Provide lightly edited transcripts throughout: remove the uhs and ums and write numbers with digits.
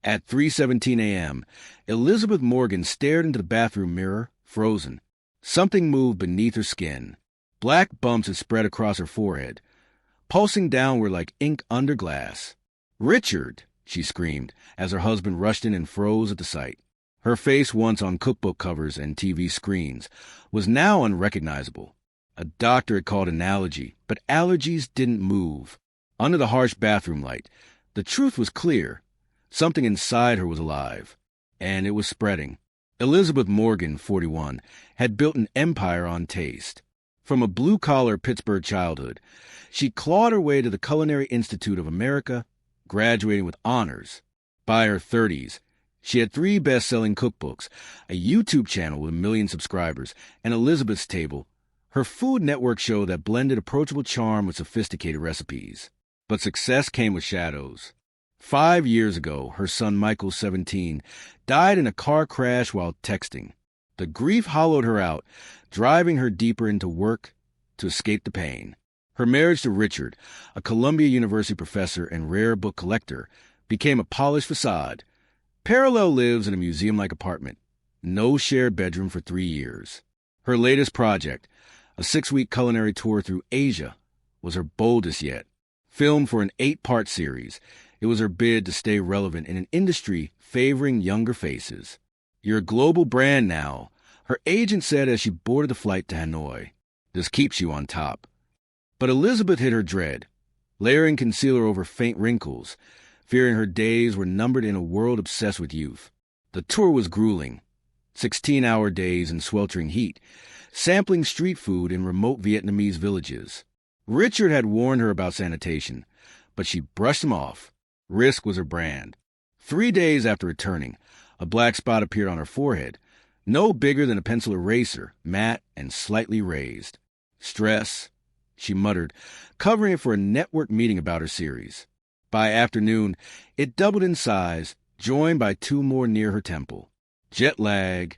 At 3:17 a.m., Elizabeth Morgan stared into the bathroom mirror, frozen. Something moved beneath her skin. Black bumps had spread across her forehead, pulsing downward like ink under glass. "Richard!" she screamed, as her husband rushed in and froze at the sight. Her face, once on cookbook covers and TV screens, was now unrecognizable. A doctor had called it an allergy, but allergies didn't move. Under the harsh bathroom light, the truth was clear. Something inside her was alive, and it was spreading. Elizabeth Morgan, 41, had built an empire on taste. From a blue-collar Pittsburgh childhood, she clawed her way to the Culinary Institute of America, graduating with honors. By her 30s, she had 3 best-selling cookbooks, a YouTube channel with 1 million subscribers, and Elizabeth's Table, her Food Network show that blended approachable charm with sophisticated recipes. But success came with shadows. 5 years ago, her son Michael, 17, died in a car crash while texting. The grief hollowed her out, driving her deeper into work to escape the pain. Her marriage to Richard, a Columbia University professor and rare book collector, became a polished facade. Parallel lives in a museum-like apartment. No shared bedroom for 3 years. Her latest project, a 6-week culinary tour through Asia, was her boldest yet. Filmed for an 8-part series, it was her bid to stay relevant in an industry favoring younger faces. "You're a global brand now," her agent said as she boarded the flight to Hanoi. "This keeps you on top." But Elizabeth hid her dread, layering concealer over faint wrinkles, fearing her days were numbered in a world obsessed with youth. The tour was grueling. 16-hour days in sweltering heat, sampling street food in remote Vietnamese villages. Richard had warned her about sanitation, but she brushed him off. Risk was her brand. 3 days after returning, a black spot appeared on her forehead, no bigger than a pencil eraser, matte and slightly raised. "Stress," she muttered, covering it for a network meeting about her series. By afternoon, it doubled in size, joined by 2 more near her temple. "Jet lag,"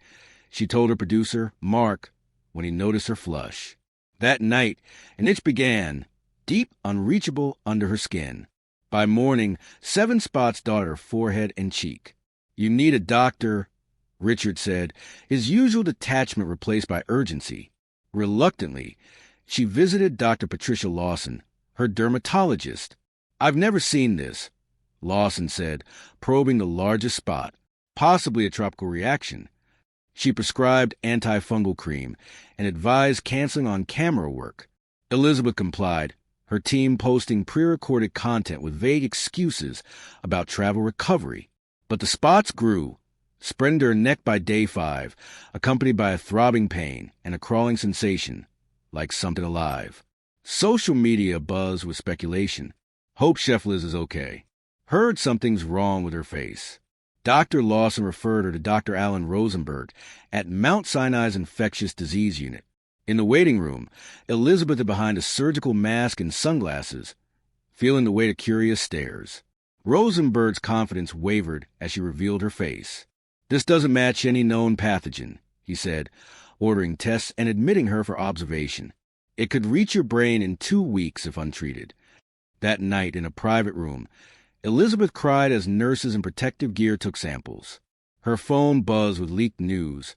she told her producer, Mark, when he noticed her flush. That night, an itch began, deep, unreachable under her skin. By morning, 7 spots dotted her forehead and cheek. "You need a doctor," Richard said, his usual detachment replaced by urgency. Reluctantly, she visited Dr. Patricia Lawson, her dermatologist. "I've never seen this," Lawson said, probing the largest spot, possibly a tropical reaction. She prescribed antifungal cream and advised canceling on-camera work. Elizabeth complied, her team posting pre-recorded content with vague excuses about travel recovery. But the spots grew, spreading to her neck by day 5, accompanied by a throbbing pain and a crawling sensation, like something alive. Social media buzzed with speculation. "Hope Chef Liz is okay. Heard something's wrong with her face." Dr. Lawson referred her to Dr. Alan Rosenberg at Mount Sinai's infectious disease unit. In the waiting room, Elizabeth hid behind a surgical mask and sunglasses, feeling the weight of curious stares. Rosenberg's confidence wavered as she revealed her face. "This doesn't match any known pathogen," he said, ordering tests and admitting her for observation. "It could reach your brain in 2 weeks if untreated." That night, in a private room, Elizabeth cried as nurses in protective gear took samples. Her phone buzzed with leaked news.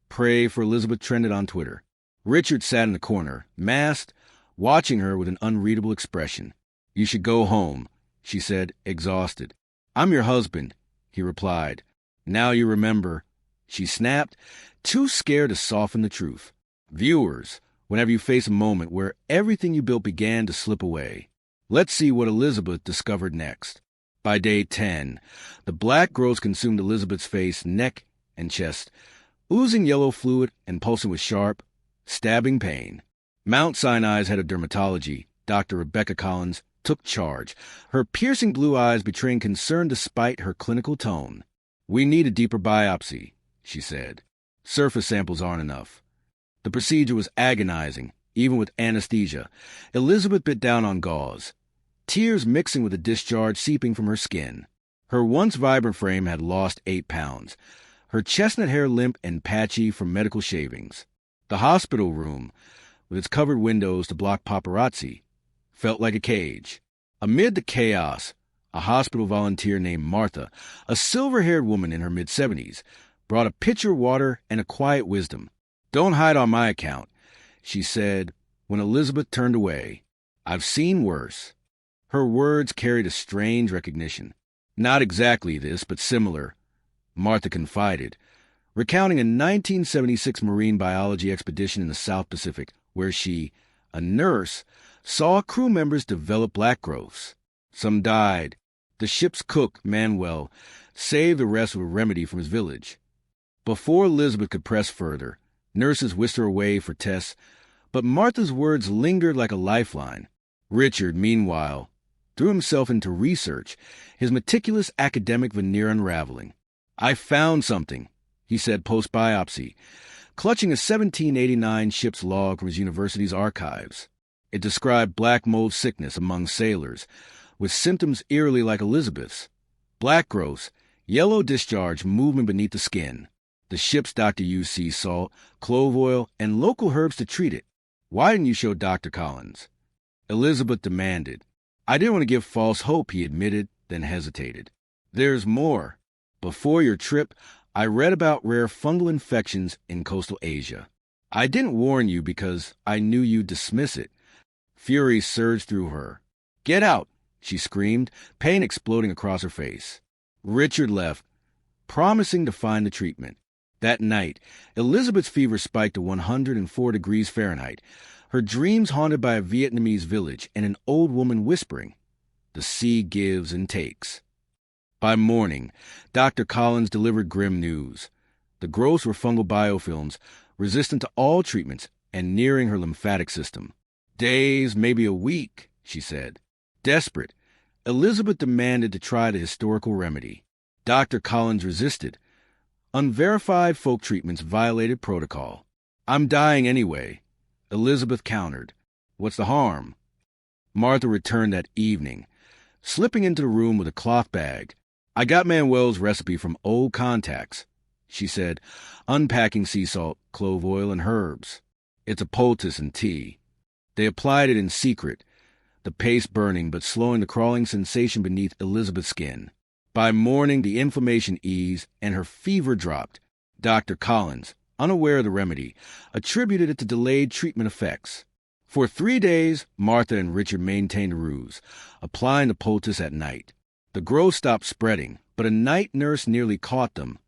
"Pray for Elizabeth" trended on Twitter. Richard sat in the corner, masked, watching her with an unreadable expression. "You should go home," she said, exhausted. "I'm your husband," he replied. "Now you remember," she snapped, too scared to soften the truth. Viewers, whenever you face a moment where everything you built began to slip away, let's see what Elizabeth discovered next. By day 10, the black growths consumed Elizabeth's face, neck, and chest, oozing yellow fluid and pulsing with sharp, stabbing pain. Mount Sinai's head of dermatology, Dr. Rebecca Collins, took charge, her piercing blue eyes betraying concern despite her clinical tone. "We need a deeper biopsy," she said. "Surface samples aren't enough." The procedure was agonizing, even with anesthesia. Elizabeth bit down on gauze, tears mixing with the discharge seeping from her skin. Her once vibrant frame had lost 8 pounds, her chestnut hair limp and patchy from medical shavings. The hospital room, with its covered windows to block paparazzi, felt like a cage. Amid the chaos, A hospital volunteer named Martha, a silver-haired woman in her mid-70s, brought a pitcher of water and a quiet wisdom. "Don't hide on my account," she said when Elizabeth turned away. "I've seen worse." Her words carried a strange recognition. "Not exactly this, but similar," Martha confided, recounting a 1976 marine biology expedition in the South Pacific where she, a nurse, saw crew members develop black growths. Some died. The ship's cook, Manuel, saved the rest with a remedy from his village. Before Elizabeth could press further, nurses whisked her away for tests, but Martha's words lingered like a lifeline. Richard, meanwhile, threw himself into research, his meticulous academic veneer unraveling. "I found something," he said post-biopsy, clutching a 1789 ship's log from his university's archives. It described black mold sickness among sailors, with symptoms eerily like Elizabeth's. Black growths, yellow discharge movement beneath the skin. The ship's doctor used sea salt, clove oil, and local herbs to treat it. "Why didn't you show Dr. Collins?" Elizabeth demanded. "I didn't want to give false hope," he admitted, then hesitated. "There's more. Before your trip, I read about rare fungal infections in coastal Asia. I didn't warn you because I knew you'd dismiss it." Fury surged through her. "Get out!" she screamed, pain exploding across her face. Richard left, promising to find the treatment. That night, Elizabeth's fever spiked to 104 degrees Fahrenheit, her dreams haunted by a Vietnamese village and an old woman whispering, "The sea gives and takes." By morning, Dr. Collins delivered grim news. The growths were fungal biofilms, resistant to all treatments and nearing her lymphatic system. "Days, maybe a week," she said. Desperate, Elizabeth demanded to try the historical remedy. Dr. Collins resisted. Unverified folk treatments violated protocol. "I'm dying anyway," Elizabeth countered. "What's the harm?" Martha returned that evening, slipping into the room with a cloth bag. "I got Manuel's recipe from old contacts," she said, unpacking sea salt, clove oil, and herbs. "It's a poultice and tea." They applied it in secret, the paste burning but slowing the crawling sensation beneath Elizabeth's skin. By morning, the inflammation eased and her fever dropped. Dr. Collins, unaware of the remedy, attributed it to delayed treatment effects. For 3 days, Martha and Richard maintained a ruse, applying the poultice at night. The growth stopped spreading, but a night nurse nearly caught them,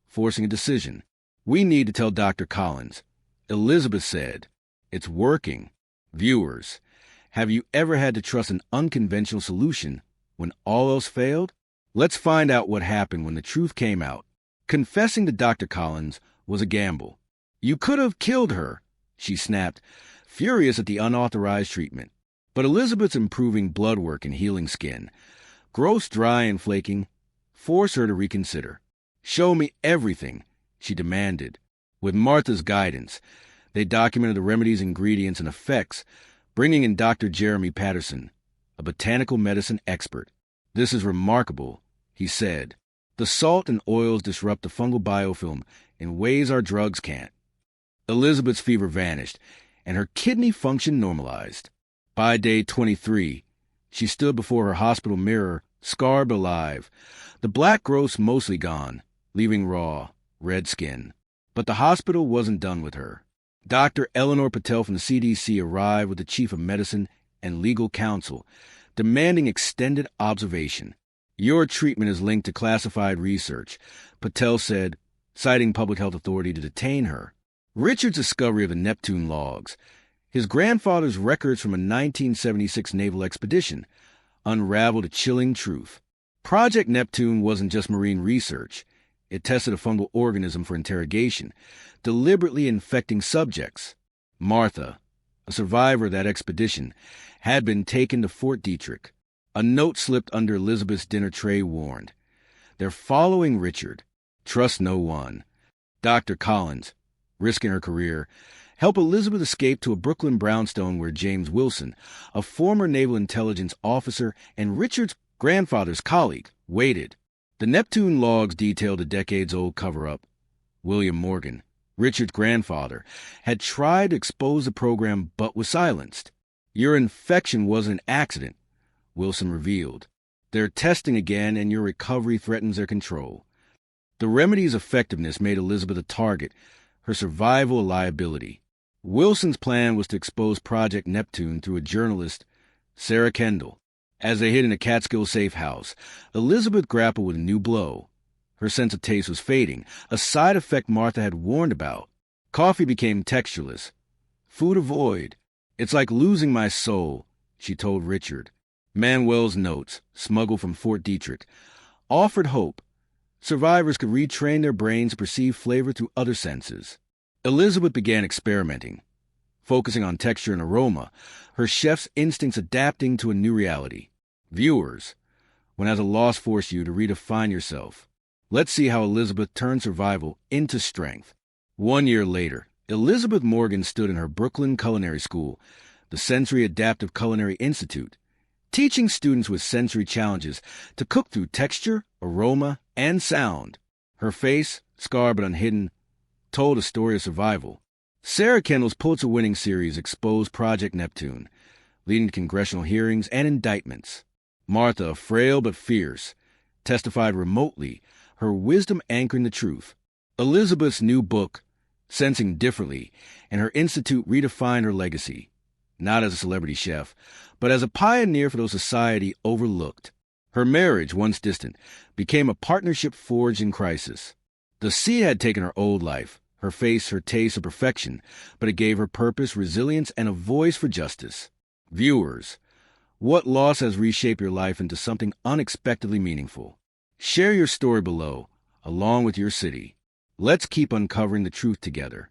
forcing a decision. "We need to tell Dr. Collins." Elizabeth said, "It's working." Viewers, have you ever had to trust an unconventional solution when all else failed? Let's find out what happened when the truth came out. Confessing to Dr. Collins was a gamble. "You could have killed her," she snapped, furious at the unauthorized treatment. But Elizabeth's improving blood work and healing skin, growths dry and flaking, forced her to reconsider. "Show me everything," she demanded. With Martha's guidance, they documented the remedy's ingredients and effects, bringing in Dr. Jeremy Patterson, a botanical medicine expert. "This is remarkable," he said. "The salt and oils disrupt the fungal biofilm in ways our drugs can't." Elizabeth's fever vanished, and her kidney function normalized. By day 23, she stood before her hospital mirror, scarred but alive, the black growths mostly gone, leaving raw, red skin. But the hospital wasn't done with her. Dr. Eleanor Patel from the CDC arrived with the chief of medicine and legal counsel, demanding extended observation. "Your treatment is linked to classified research," Patel said, citing public health authority to detain her. Richard's discovery of the Neptune logs, his grandfather's records from a 1976 naval expedition, unraveled a chilling truth. Project Neptune wasn't just marine research. It tested a fungal organism for interrogation, deliberately infecting subjects. Martha, a survivor of that expedition, had been taken to Fort Detrick. A note slipped under Elizabeth's dinner tray warned, "They're following Richard. Trust no one." Dr. Collins, risking her career, helped Elizabeth escape to a Brooklyn brownstone where James Wilson, a former naval intelligence officer and Richard's grandfather's colleague, waited. The Neptune logs detailed a decades-old cover-up. William Morgan, Richard's grandfather, had tried to expose the program but was silenced. "Your infection wasn't an accident," Wilson revealed. They're testing again, and your recovery threatens their control. The remedy's effectiveness made Elizabeth a target, her survival a liability. Wilson's plan was to expose Project Neptune through a journalist, Sarah Kendall. As they hid in a Catskill safe house, Elizabeth grappled with a new blow. Her sense of taste was fading, a side effect Martha had warned about. Coffee became textureless. Food a void. It's like losing my soul, she told Richard. Manuel's notes, smuggled from Fort Detrick, offered hope. Survivors could retrain their brains to perceive flavor through other senses. Elizabeth began experimenting, focusing on texture and aroma, her chef's instincts adapting to a new reality. Viewers, when has a loss forced you to redefine yourself? Let's see how Elizabeth turned survival into strength. 1 year later, Elizabeth Morgan stood in her Brooklyn Culinary School, the Sensory Adaptive Culinary Institute, teaching students with sensory challenges to cook through texture, aroma, and sound. Her face, scarred but unhidden, told a story of survival. Sarah Kendall's Pulitzer-winning series exposed Project Neptune, leading to congressional hearings and indictments. Martha, frail but fierce, testified remotely, her wisdom anchoring the truth. Elizabeth's new book, Sensing Differently, and her institute redefined her legacy, not as a celebrity chef, but as a pioneer for those society overlooked. Her marriage, once distant, became a partnership forged in crisis. The sea had taken her old life, her face, her taste of perfection, but it gave her purpose, resilience, and a voice for justice. Viewers, what loss has reshaped your life into something unexpectedly meaningful? Share your story below, along with your city. Let's keep uncovering the truth together.